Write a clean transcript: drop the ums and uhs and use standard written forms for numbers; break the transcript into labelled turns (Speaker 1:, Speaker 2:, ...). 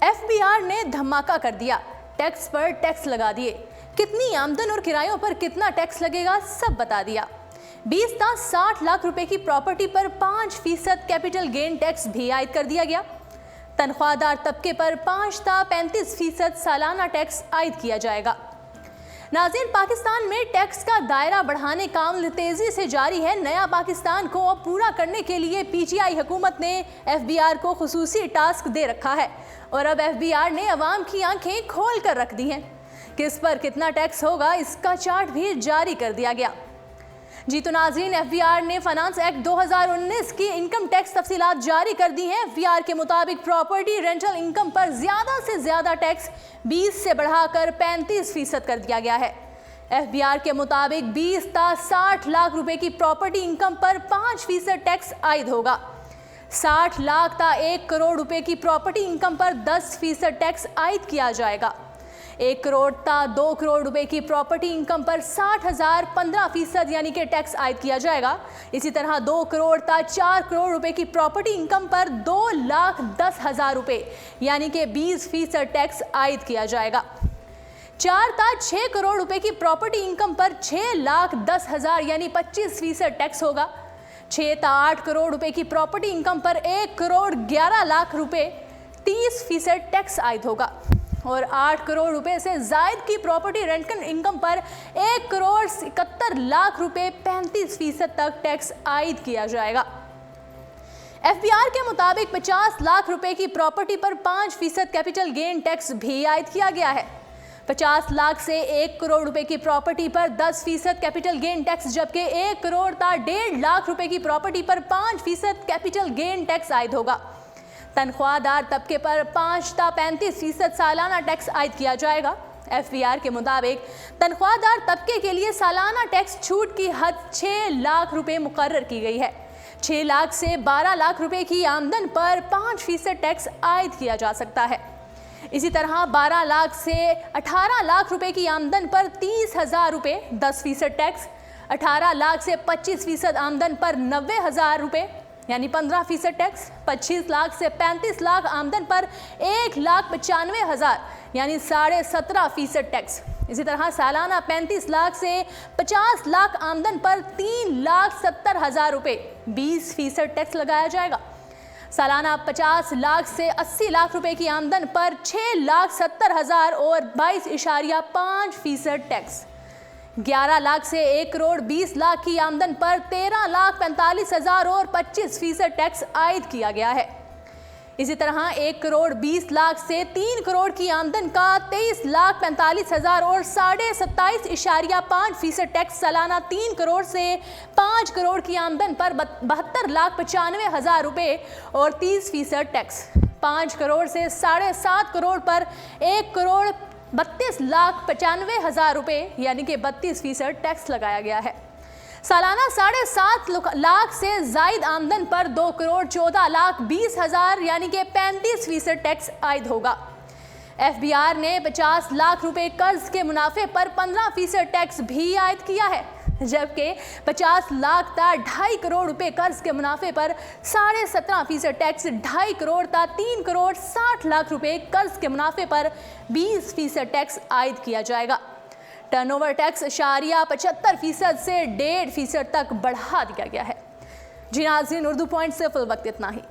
Speaker 1: FBR ने धमाका कर दिया, टैक्स पर टैक्स लगा दिए। कितनी आमदन और किरायों पर कितना टैक्स लगेगा सब बता दिया। 20 था 60 लाख रुपए की प्रॉपर्टी पर 5% कैपिटल गेन टैक्स भी आयद कर दिया गया। तनख्वाहदार तबके पर 5 था 35% सालाना टैक्स आयद किया जाएगा। नाज़रीन, पाकिस्तान में टैक्स का दायरा बढ़ाने का अमल तेजी से जारी है। नया पाकिस्तान को अब पूरा करने के लिए पीटीआई हुकूमत ने एफबीआर को खुसूसी टास्क दे रखा है और अब एफबीआर ने अवाम की आंखें खोल कर रख दी हैं। किस पर कितना टैक्स होगा इसका चार्ट भी जारी कर दिया गया। जी तो नाज़रीन, एफबीआर ने फाइनेंस एक्ट 2019 की इनकम टैक्स तफसीलात जारी कर दी हैं। एफबीआर के मुताबिक प्रॉपर्टी रेंटल इनकम पर ज़्यादा से ज़्यादा टैक्स 20 से बढ़ाकर 35% कर दिया गया है। एफबीआर के मुताबिक 20 था 60 लाख रुपए की प्रॉपर्टी इनकम पर 5% टैक्स आयद होगा। 60 लाख था 1 करोड़ रुपए की प्रॉपर्टी इनकम पर 10% टैक्स आयद किया जाएगा। 1 करोड़ था 2 करोड़ रुपए की प्रॉपर्टी इनकम पर 60,000 15% यानी कि टैक्स आयद किया जाएगा। इसी तरह 2 करोड़ था 4 करोड़ रुपए की प्रॉपर्टी इनकम पर 2,10,000 रुपए यानी कि 20% टैक्स आयद किया जाएगा। 4 था 6 करोड़ रुपए की प्रॉपर्टी इनकम पर 6,10,000 यानी 25% टैक्स होगा। 6 था 8 करोड़ रुपए की प्रॉपर्टी इनकम पर 1 करोड़ 11 लाख रुपए 30% टैक्स आयद होगा और 8 करोड़ रुपए से जायद की प्रॉपर्टी रेंटल इनकम पर 1 करोड़ 71 लाख रुपए 35% तक टैक्स आयद किया जाएगा। एफबीआर के मुताबिक 50 लाख रुपए की प्रॉपर्टी पर 5% कैपिटल गेन टैक्स भी आयद किया गया है। 50 लाख से 1 करोड़ रुपए की प्रॉपर्टी पर 10% कैपिटल गेन टैक्स, जबकि 1 करोड़ था 1.5 लाख रुपए की प्रॉपर्टी पर 5% कैपिटल गेन टैक्स आयद होगा। तनख्वाहदार तबके पर 5 था 35% सालाना टैक्स आयद किया जाएगा। एफबीआर के मुताबिक तनख्वाहदार तबके के लिए सालाना टैक्स छूट की हद 6 लाख रुपए मुकर्रर की गई है। 6 लाख से 12 लाख रुपए की आमदन पर 5% टैक्स आयद किया जा सकता है। इसी तरह 12 लाख से 18 लाख रुपए की आमदन पर 30,000 रुपए 10% टैक्स, 18 लाख से 25% आमदन पर 90,000 रुपए यानी 15% टैक्स, 25 लाख से 35 लाख आमदन पर 1,95,000 यानी 17.5% टैक्स। इसी तरह सालाना 35 लाख से 50 लाख आमदन पर 3,70,000 रुपए 20% टैक्स लगाया जाएगा। सालाना 50 लाख से 80 लाख रुपए की आमदन पर 6,70,000 और 22.5% टैक्स। 11 लाख से 1 करोड़ 20 लाख की आमदन पर 13,45,000 और 25% टैक्स आयद किया गया है। इसी तरह 1 करोड़ 20 लाख से 3 करोड़ की आमदन का 23,45,000 और 27.5% टैक्स। सालाना 3 करोड़ से 5 करोड़ की आमदन पर 72,95,000 रुपए और 30% टैक्स। 5 करोड़ से 7.5 करोड़ पर 1 करोड़ 32,95,000 रुपए यानी कि 32% टैक्स लगाया गया है। सालाना 7.5 लाख से जायद आमदन पर 2 करोड़ 14,20,000 यानी कि 35% टैक्स आयद होगा। एफबीआर ने 50 लाख रुपए कर्ज के मुनाफे पर 15% टैक्स भी आयद किया है, जबकि 50 लाख था 2.5 करोड़ रुपए कर्ज के मुनाफे पर 17.5% टैक्स, 2.5 करोड़ था 3 करोड़ 60 लाख रुपए कर्ज के मुनाफे पर 20% टैक्स आयद किया जाएगा। टर्नओवर टैक्स 75% से 1.5% तक बढ़ा दिया गया है। जी नाज़रीन, उर्दू पॉइंट से फिल वक्त इतना ही।